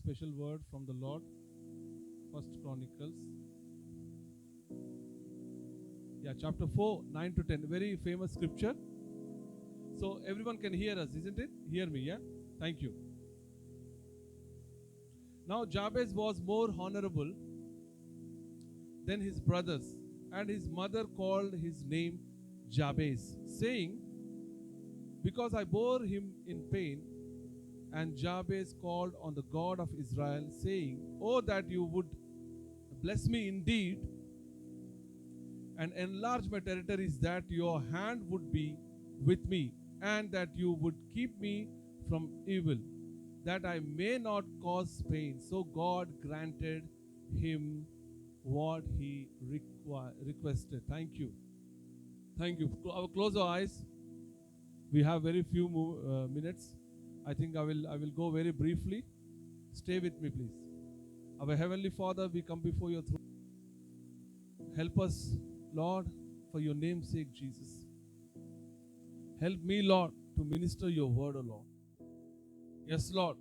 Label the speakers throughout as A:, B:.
A: special word from the Lord. First Chronicles. Yeah, chapter 4, 9 to 10. Very famous scripture. So everyone can hear us, isn't it? Hear me, yeah? Thank you. Now Jabez was more honorable than his brothers, and his mother called his name Jabez, saying, because I bore him in pain. And Jabez called on the God of Israel, saying, oh, that you would bless me indeed and enlarge my territories, that your hand would be with me, and that you would keep me from evil, that I may not cause pain. So God granted him what he requested. Thank you. Thank you. Close our eyes. We have very few minutes. I think I will go very briefly. Stay with me, please. Our Heavenly Father, we come before your throne. Help us, Lord, for your name's sake, Jesus. Help me, Lord, to minister your word, O Lord. Yes, Lord.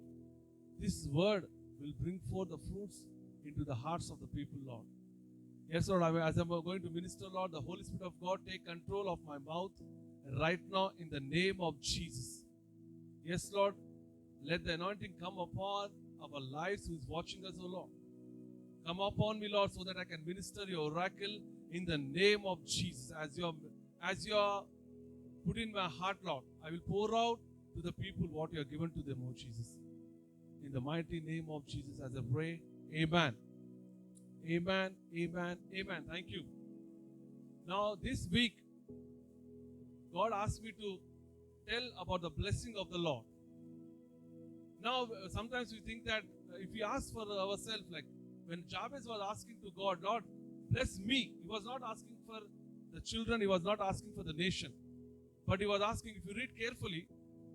A: This word will bring forth the fruits into the hearts of the people, Lord. Yes, Lord, as I'm going to minister, Lord, the Holy Spirit of God take control of my mouth right now in the name of Jesus. Yes, Lord, let the anointing come upon our lives who is watching us, O Lord. Come upon me, Lord, so that I can minister your oracle in the name of Jesus. As you are put in my heart, Lord, I will pour out to the people what you have given to them, O Jesus. In the mighty name of Jesus, as I pray, amen. Amen, amen, amen. Thank you. Now, this week, God asked me to tell about the blessing of the Lord. Now, sometimes we think that if we ask for ourselves, like when Jabez was asking to God, Lord, bless me. He was not asking for the children. He was not asking for the nation. But he was asking, if you read carefully,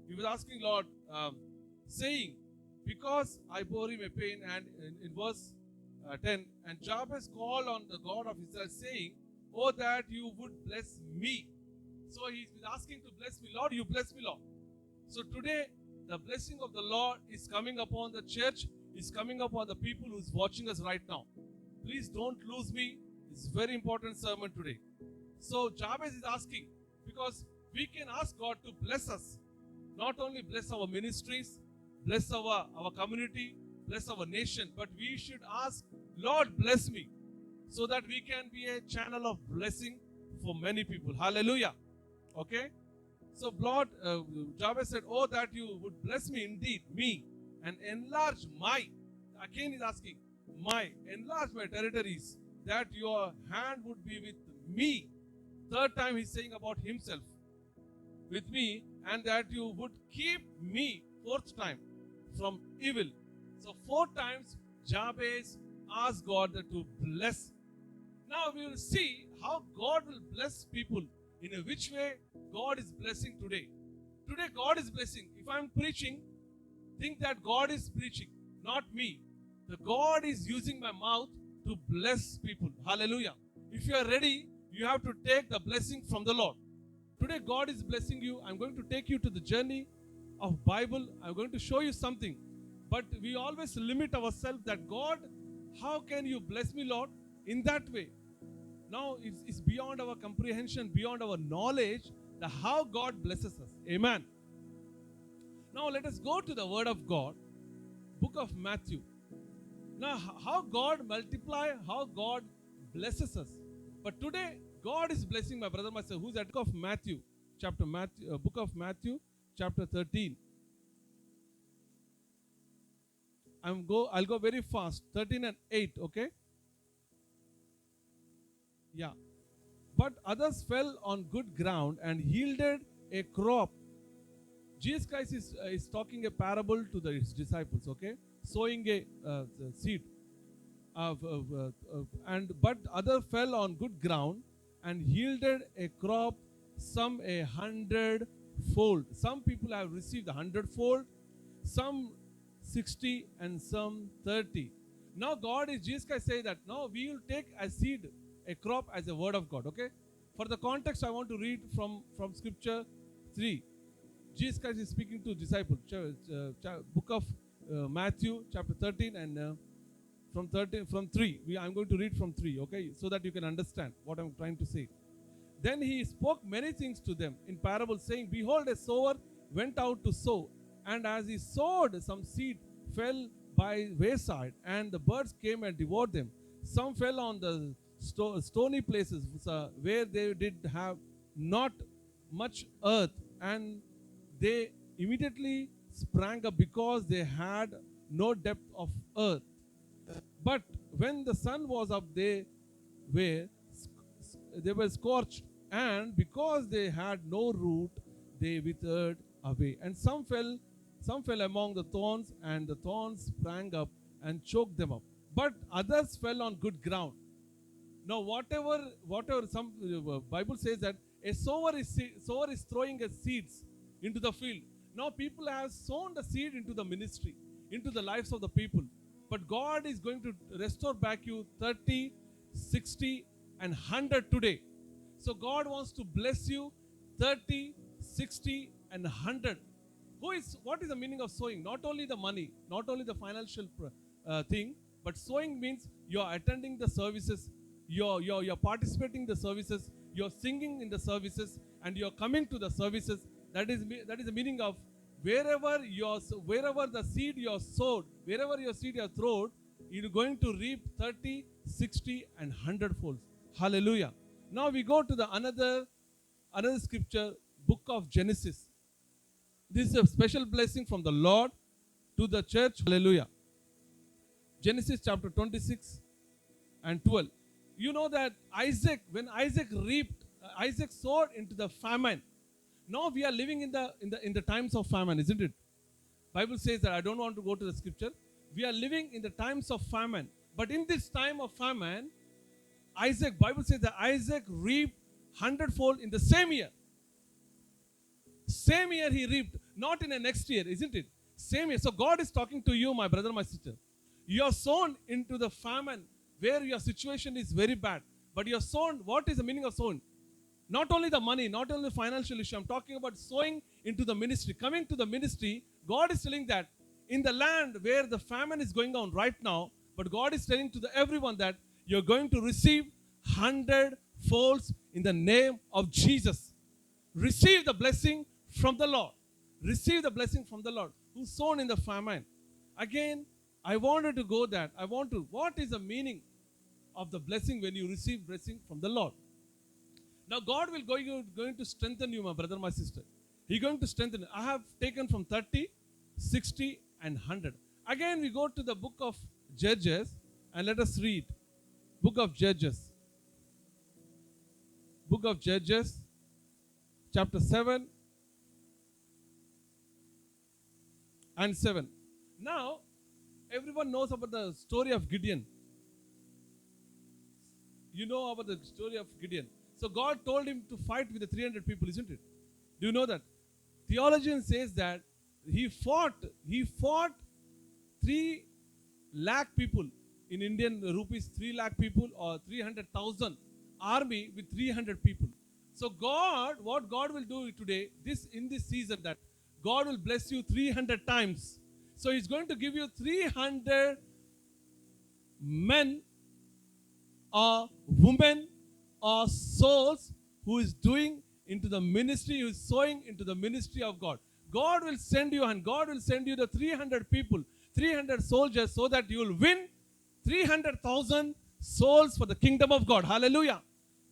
A: he was asking, Lord, saying, because I bore him a pain, and in verse 10, and Jabez called on the God of Israel, saying, oh, that you would bless me. So he's been asking to bless me. Lord, you bless me, Lord. So today, the blessing of the Lord is coming upon the church, is coming upon the people who's watching us right now. Please don't lose me. It's a very important sermon today. So Jabez is asking, because we can ask God to bless us. Not only bless our ministries, bless our community, bless our nation, but we should ask, Lord, bless me, so that we can be a channel of blessing for many people. Hallelujah. Okay? So Lord, Jabez said, oh, that you would bless me indeed, me, and enlarge my, again he's asking, enlarge my territories, that your hand would be with me. Third time he's saying about himself, with me, and that you would keep me, fourth time, from evil. So 4 times Jabez asked God to bless. Now we will see how God will bless people, in a which way God is blessing today. Today God is blessing. If I'm preaching, think that God is preaching, not me. The God is using my mouth to bless people. Hallelujah. If you are ready, you have to take the blessing from the Lord. Today God is blessing you. I'm going to take you to the journey of Bible. I'm going to show you something. But we always limit ourselves that God, how can you bless me, Lord? In that way. Now it's beyond our comprehension, beyond our knowledge, the how God blesses us. Amen. Now let us go to the Word of God, book of Matthew. Now how God multiply, how God blesses us. But today God is blessing my brother, my sister, who's at the book of Matthew, book of Matthew, chapter 13. I'll go very fast. 13 and 8, okay? Yeah. But others fell on good ground and yielded a crop. Jesus Christ is talking a parable to his disciples, okay? Sowing a seed. But other fell on good ground and yielded a crop, some 100-fold. Some people have received 100-fold, some 60, and some 30. Now Jesus Christ say that now we will take a seed, a crop, as a word of God. Okay. For the context, I want to read from Scripture 3. Jesus Christ is speaking to disciples. Book of Matthew chapter 13 and from 3. I'm going to read from 3, okay, so that you can understand what I'm trying to say. Then he spoke many things to them in parables, saying, Behold, a sower went out to sow, and as he sowed, some seed fell by wayside, and the birds came and devoured them. Some fell on the stony places where they did have not much earth, and they immediately sprang up because they had no depth of earth. But when the sun was up, were they were scorched, and because they had no root, they withered away. And some fell among the thorns, and the thorns sprang up and choked them up. But others fell on good ground. Now, whatever some Bible says that a sower is throwing a seeds into the field. Now, people have sown the seed into the ministry, into the lives of the people. But God is going to restore back you 30, 60, and 100 today. So God wants to bless you 30, 60, and 100. What is the meaning of sowing? Not only the money, not only the financial thing, but sowing means you are attending the services, you're participating in the services, you're singing in the services, and you're coming to the services. That is the meaning of wherever the seed you are sowed, wherever your seed you are thrown, you're going to reap 30, 60, and 100 folds. Hallelujah. Now we go to the another scripture, book of Genesis. This is a special blessing from the Lord to the church. Hallelujah. Genesis chapter 26 and 12. You know that when Isaac reaped, Isaac sowed into the famine. Now we are living in the times of famine, isn't it? Bible says that. I don't want to go to the scripture. We are living in the times of famine. But in this time of famine, Bible says that Isaac reaped 100-fold in the same year. Same year he reaped, not in the next year, isn't it? Same year. So God is talking to you, my brother, my sister. You are sown into the famine where your situation is very bad. But you are sown, what is the meaning of sown? Not only the money, not only the financial issue. I'm talking about sowing into the ministry. Coming to the ministry, God is telling that in the land where the famine is going on right now, but God is telling to everyone that you're going to receive 100 folds in the name of Jesus. Receive the blessing from the Lord. Receive the blessing from the Lord who's sown in the famine. Again, I wanted to go that. What is the meaning of the blessing when you receive blessing from the Lord? Now God will going to strengthen you, my brother, my sister. He's going to strengthen you. I have taken from 30, 60, and 100. Again, we go to the book of Judges and let us read. Book of Judges. Book of Judges, chapter 7 and 7. Now, everyone knows about the story of Gideon. You know about the story of Gideon. So God told him to fight with the 300 people, isn't it? Do you know that? Theologian says that he fought 3 lakh people in Indian rupees, 3 lakh people or 300,000 army with 300 people. So what God will do today, in this season, that God will bless you 300 times. So He's going to give you 300 men or women or souls who is doing into the ministry, who is sowing into the ministry of God. God will send you, and God will send you the 300 people, 300 soldiers, so that you will win 300,000 souls for the kingdom of God. Hallelujah.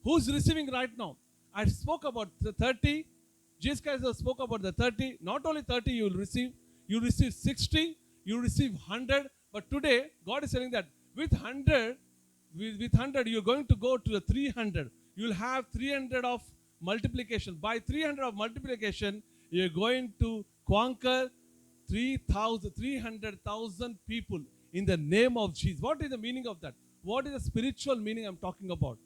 A: Who's receiving right now? I spoke about the 30. Jesus Christ spoke about the 30. Not only 30 you will receive 60, you will receive 100. But today, God is saying that with 100, you're going to go to the 300. You'll have 300 of multiplication. By 300 of multiplication, you're going to conquer 300,000 people in the name of Jesus. What is the meaning of that? What is the spiritual meaning I'm talking about?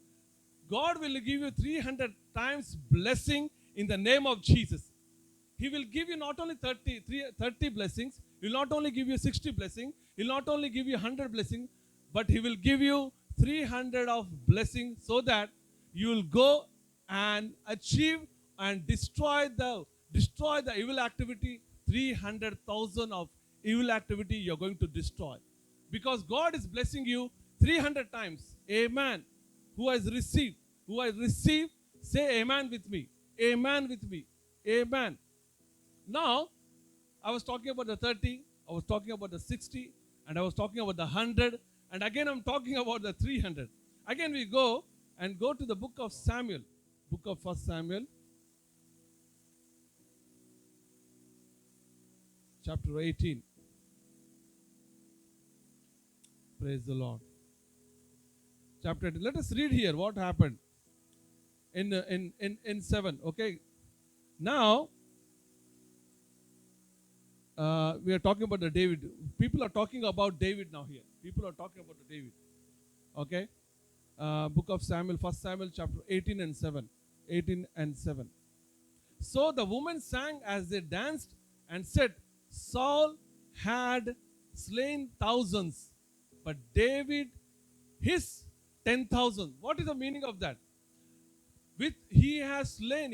A: God will give you 300 times blessing in the name of Jesus. He will give you not only 30 blessings, He will not only give you 60 blessings, He will not only give you 100 blessings, but He will give you 300 of blessings, so that you will go and achieve and destroy the evil activity, 300,000 of evil activity you're going to destroy. Because God is blessing you 300 times. Amen. Who has received? Who has received? Say amen with me. Amen with me. Amen. Now, I was talking about the 30, I was talking about the 60, and I was talking about the 100, and again I'm talking about the 300. Again we go to the book of Samuel, book of 1 Samuel, chapter 18. Praise the Lord. Chapter 18. Let us read here what happened in 7. Okay. Now, we are talking about the David. People are talking about David now here. People are talking about the David. Okay. Book of Samuel, 1 Samuel chapter 18 and 7. 18 and 7. So the women sang as they danced and said, Saul had slain thousands, but David his 10,000. What is the meaning of that? He has slain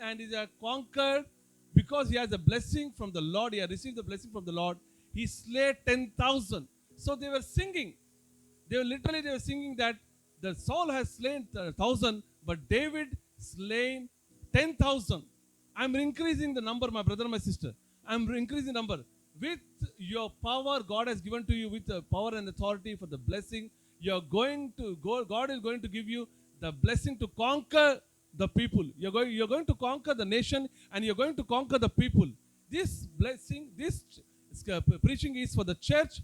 A: and he has conquered because he has a blessing from the Lord. He has received the blessing from the Lord. He slayed 10,000. So they were singing. They were singing that the Saul has slain 1,000, but David slain 10,000. I'm increasing the number, my brother, my sister. I'm increasing the number. With your power, God has given to you with the power and authority for the blessing. You're going to go. God is going to give you the blessing to conquer the people. You're going to conquer the nation, and you're going to conquer the people. This blessing, this preaching is for the church,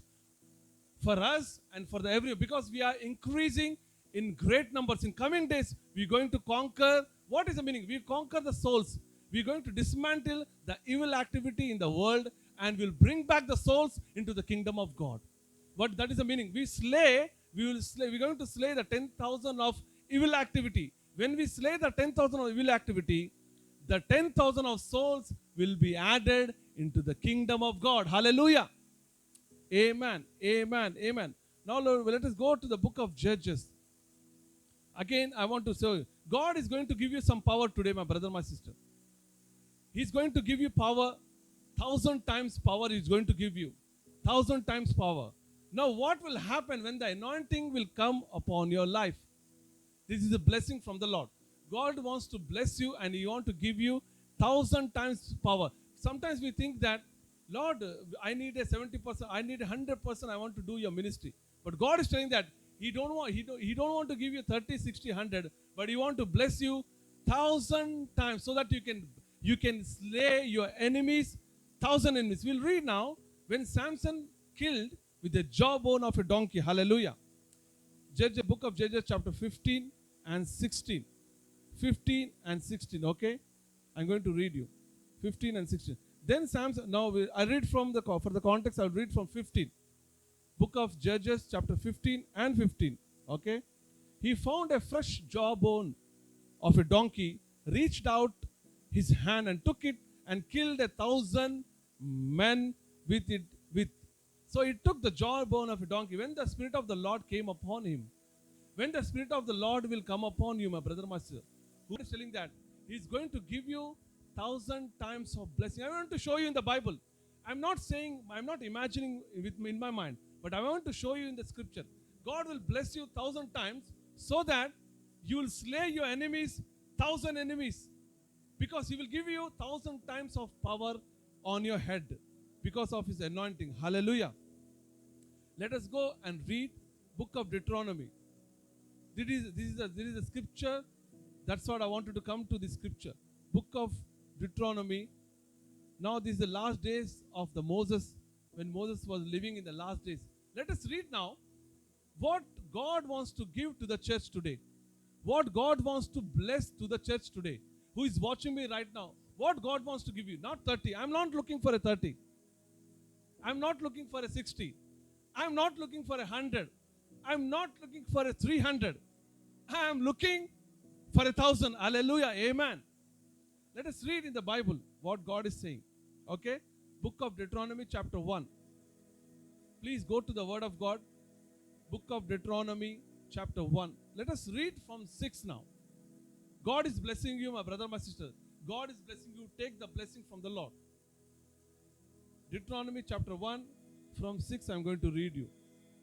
A: for us, and for the everyone, because we are increasing in great numbers. In coming days, we're going to conquer. What is the meaning? We conquer the souls. We're going to dismantle the evil activity in the world, and we'll bring back the souls into the kingdom of God. What that is the meaning? We're going to slay the 10,000 of evil activity. When we slay the 10,000 of evil activity, the 10,000 of souls will be added into the kingdom of God. Hallelujah. Amen. Amen. Amen. Now, Lord, let us go to the book of Judges. Again, I want to say, God is going to give you some power today, my brother, my sister. He's going to give you power. 1,000 times power He's going to give you. 1,000 times power. Now, what will happen when the anointing will come upon your life? This is a blessing from the Lord. God wants to bless you, and He wants to give you 1,000 times power. Sometimes we think that, Lord, I need a 70%, I need 100%, I want to do your ministry. But God is telling that He don't want to give you 30, 60, 100, but He want to bless you 1,000 times so that you can slay your enemies, 1,000 enemies. We'll read now when Samson killed with the jawbone of a donkey. Hallelujah. Book of Judges chapter 15 and 16. 15 and 16, okay? I'm going to read you. 15 and 16. Then Samson, now I read for the context, I'll read from 15. Book of Judges chapter 15 and 15, okay? He found a fresh jawbone of a donkey, reached out his hand and took it and killed 1,000 men with it. So he took the jawbone of a donkey. When the Spirit of the Lord came upon him, when the Spirit of the Lord will come upon you, my brother, my sister, who is telling that He's going to give you 1,000 times of blessing. I want to show you in the Bible. I'm not imagining in my mind, but I want to show you in the scripture. God will bless you 1,000 times so that you will slay your enemies, 1,000 enemies. Because He will give you 1,000 times of power on your head because of His anointing. Hallelujah. Let us go and read book of Deuteronomy. This is a scripture. That's what I wanted to come to this scripture. Book of Deuteronomy. Now this is the last days of the Moses, when Moses was living in the last days. Let us read now what God wants to give to the church today. What God wants to bless to the church today. Who is watching me right now? What God wants to give you. Not 30. I'm not looking for a 30. I'm not looking for a 60. I'm not looking for 100. I'm not looking for a 300. I am looking for 1,000. Hallelujah. Amen. Let us read in the Bible what God is saying. Okay? Book of Deuteronomy chapter 1. Please go to the Word of God. Book of Deuteronomy chapter 1. Let us read from 6 now. God is blessing you, my brother, my sister. God is blessing you. Take the blessing from the Lord. Deuteronomy chapter 1 from 6, I'm going to read you.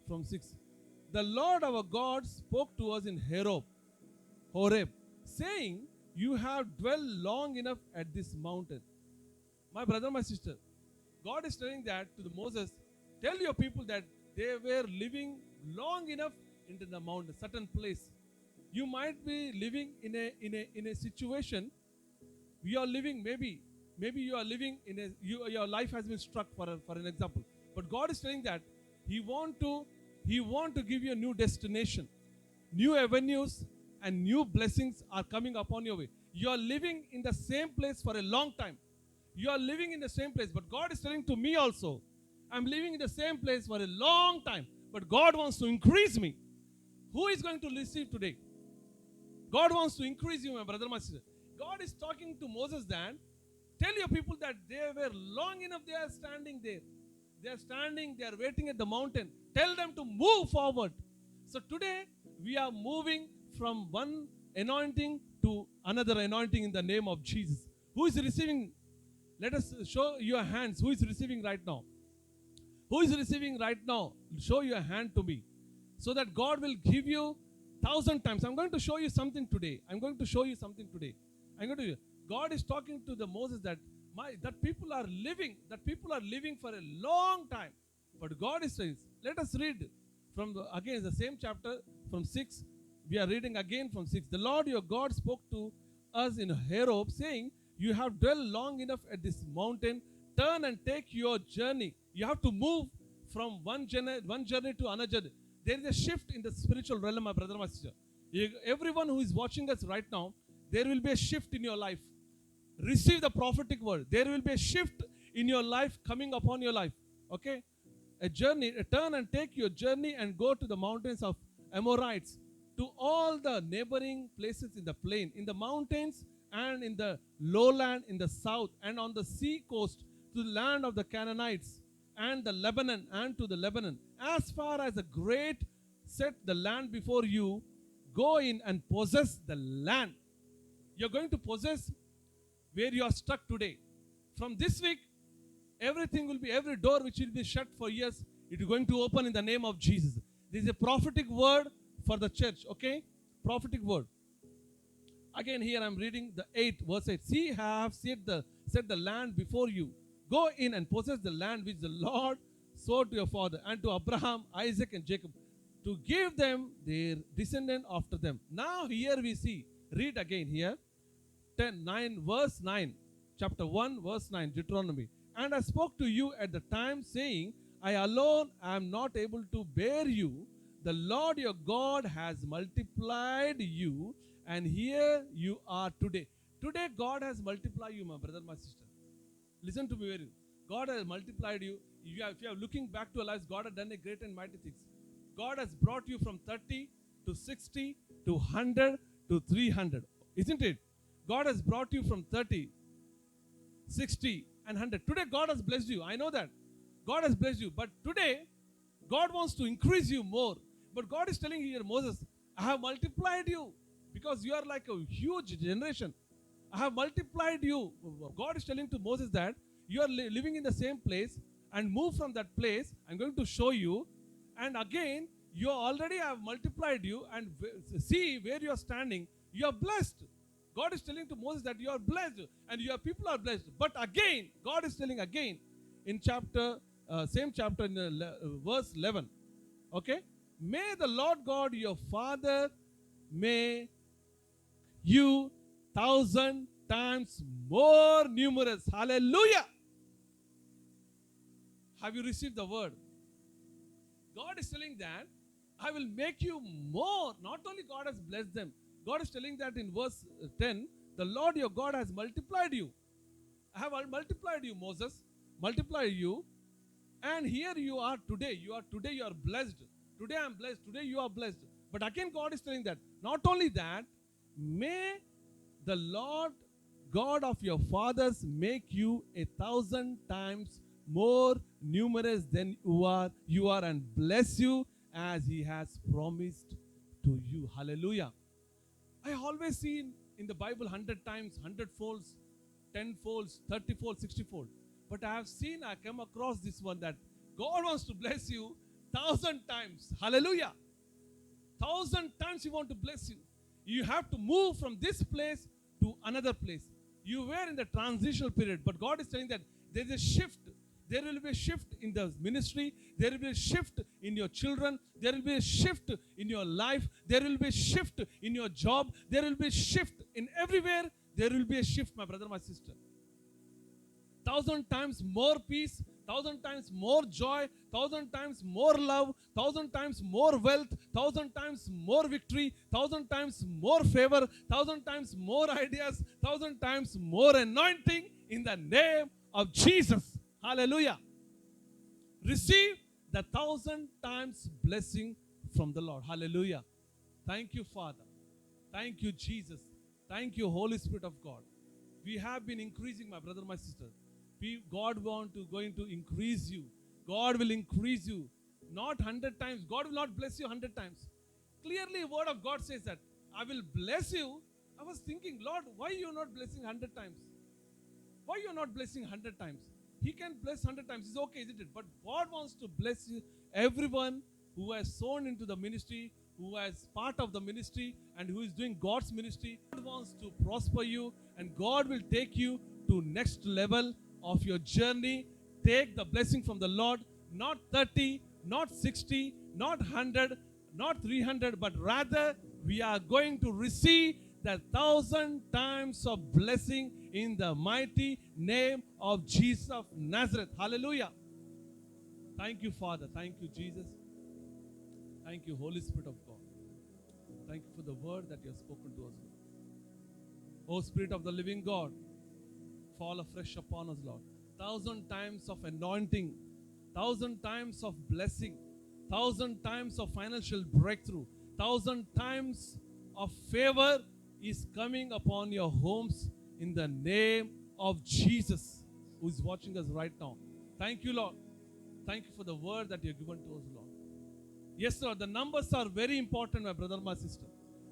A: From 6. The Lord our God spoke to us in Horeb, saying, you have dwelt long enough at this mountain. My brother, my sister, God is telling that to the Moses, tell your people that they were living long enough into the mountain, certain place. You might be living in a situation. You are living, maybe you are living in your life has been struck for an example. But God is telling that He want to give you a new destination, new avenues, and new blessings are coming upon your way. You are living in the same place for a long time. You are living in the same place, but God is telling to me also, I'm living in the same place for a long time, but God wants to increase me. Who is going to receive today? God wants to increase you, my brother, my sister. God is talking to Moses then, tell your people that they were long enough, they are standing there. They are standing, they are waiting at the mountain. Tell them to move forward. So today, we are moving from one anointing to another anointing in the name of Jesus. Who is receiving? Let us show your hands. Who is receiving right now? Who is receiving right now? Show your hand to me. So that God will give you 1,000 times. I'm going to show you something today. God is talking to the Moses that people are living for a long time. But God is saying, let us read from again the same chapter from 6. We are reading again from 6. The Lord your God spoke to us in Horeb, saying, you have dwelt long enough at this mountain. Turn and take your journey. You have to move from one journey to another journey. There is a shift in the spiritual realm, my brother, my sister. Everyone who is watching us right now, there will be a shift in your life. Receive the prophetic word. There will be a shift in your life coming upon your life. Okay? Turn and take your journey and go to the mountains of Amorites, to all the neighboring places in the plain, in the mountains and in the lowland in the south, and on the sea coast, to the land of the Canaanites and the Lebanon, and to the Lebanon, as far as the great set the land before you. Go in and possess the land. You're going to possess where you are stuck today. From this week, every door which will be shut for years, it is going to open in the name of Jesus. This is a prophetic word for the church, okay? Prophetic word. Again, here I'm reading the 8th verse 8. See, I have set the land before you. Go in and possess the land which the Lord swore to your father and to Abraham, Isaac, and Jacob, to give them their descendant after them. Now here we see, read again here, verse 9, chapter 1, verse 9, Deuteronomy. And I spoke to you at the time, saying, I alone am not able to bear you. The Lord your God has multiplied you, and here you are today. Today God has multiplied you, my brother, my sister. Listen to me very well. God has multiplied you. If you are looking back to your lives, God has done a great and mighty things. God has brought you from 30 to 60 to 100 to 300. Isn't it? God has brought you from 30, 60 and 100. Today God has blessed you. I know that. God has blessed you. But today, God wants to increase you more. But God is telling you here, Moses, I have multiplied you because you are like a huge generation. I have multiplied you. God is telling to Moses that you are living in the same place, and move from that place. I'm going to show you. And again, you already have multiplied you, and see where you are standing. You are blessed. God is telling to Moses that you are blessed and your people are blessed. But again, God is telling again in same chapter in verse 11. Okay? May the Lord God your Father make you 1,000 times more numerous. Hallelujah. Have you received the word? God is telling that I will make you more. Not only God has blessed them. God is telling that in verse 10, the Lord your God has multiplied you. I have multiplied you, Moses. Multiplied you. And here you are today. You are blessed. Today I am blessed. Today you are blessed. But again God is telling that. Not only that, may the Lord God of your fathers make you 1,000 times more numerous than you are, and bless you as He has promised to you. Hallelujah. I always see in the Bible 100 times, 100 folds, 10 folds, 30 folds, 60 folds. But I have seen, I come across this one that God wants to bless you 1,000 times. Hallelujah. 1,000 times He wants to bless you. You have to move from this place to another place. You were in the transitional period, but God is telling that there is a shift. There will be a shift in the ministry. There will be a shift in your children. There will be a shift in your life. There will be a shift in your job. There will be a shift in everywhere. There will be a shift, my brother, my sister. 1,000 times more peace, 1,000 times more joy, 1,000 times more love, 1,000 times more wealth, 1,000 times more victory, 1,000 times more favor, 1,000 times more ideas, 1,000 times more anointing in the name of Jesus. Hallelujah. Receive the 1,000 times blessing from the Lord. Hallelujah. Thank you, Father. Thank you, Jesus. Thank you, Holy Spirit of God. We have been increasing, my brother, my sister. God going to increase you. God will increase you. Not 100 times. God will not bless you 100 times. Clearly, word of God says that I will bless you. I was thinking, Lord, why you are not blessing 100 times? Why you are not blessing 100 times? He can bless 100 times. It's okay, isn't it? But God wants to bless you, everyone who has sown into the ministry, who has part of the ministry, and who is doing God's ministry. God wants to prosper you, and God will take you to next level of your journey. Take the blessing from the Lord, not 30, not 60, not 100, not 300, but rather we are going to receive the 1,000 times of blessing in the mighty name of Jesus of Nazareth. Hallelujah. Thank you, Father. Thank you, Jesus. Thank you, Holy Spirit of God. Thank you for the word that you have spoken to us, Lord. O Spirit of the living God, fall afresh upon us, Lord. 1,000 times of anointing, 1,000 times of blessing, 1,000 times of financial breakthrough, 1,000 times of favor is coming upon your homes in the name of Jesus, who is watching us right now. Thank you, Lord. Thank you for the word that you have given to us, Lord. Yes, Lord, the numbers are very important, my brother, my sister.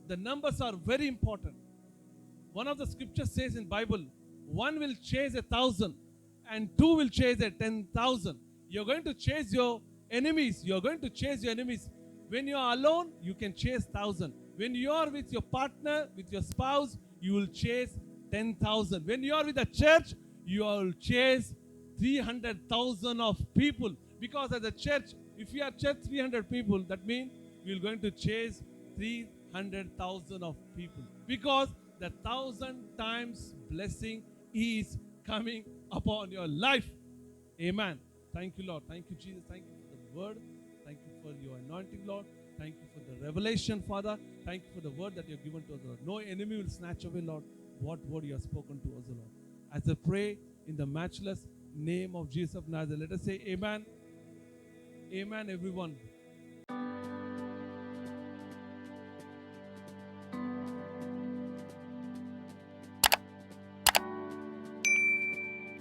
A: The numbers are very important. One of the scriptures says in Bible, one will chase 1,000 and two will chase 10,000. You're going to chase your enemies. You're going to chase your enemies. When you are alone, you can chase 1,000. When you are with your partner, with your spouse, you will chase 10,000. When you are with a church, you will chase 300,000 of people. Because as a church, if you are church 300 people, that means we are going to chase 300,000 of people. Because the 1,000 times blessing is coming upon your life. Amen. Thank you, Lord. Thank you, Jesus. Thank you for the word. Thank you for your anointing, Lord. Thank you for the revelation, Father. Thank you for the word that you have given to us, Lord. No enemy will snatch away, Lord, what word you have spoken to us, Lord. As I pray in the matchless name of Jesus of Nazareth, let us say amen. Amen, everyone.